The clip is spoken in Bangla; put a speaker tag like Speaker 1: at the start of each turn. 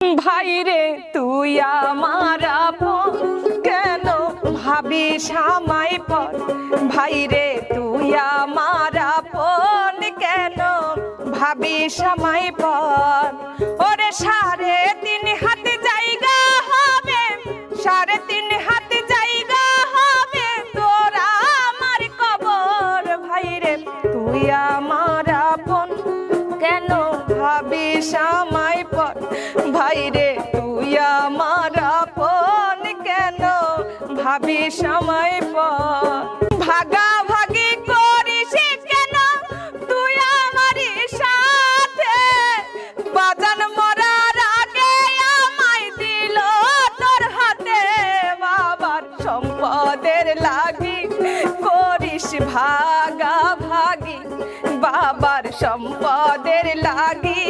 Speaker 1: ভাইরে তুই আমার আপন, কেন ভাবিস আমায় পর? ভাইরে তুই আমার আপন, কেন ভাবিস আমায় পর? ওরে 3.5 হাত জায়গা হবে, 3.5 হাত জায়গা হবে তোরা আমার কবর। ভাইরে তুই আমার আপন, কেন ভাবিস আমায় পর? ভাইরে তুই আমার আপন, কেন ভাবিস আমায় পর? ভাগাভাগি করিস কেন তুই আমার সাথে? বাজান মরার আগে আমায় দিল তোর হাতে। বাবার সম্পদের লাগি করিস ভাগাভাগি, বাবার সম্পদের লাগি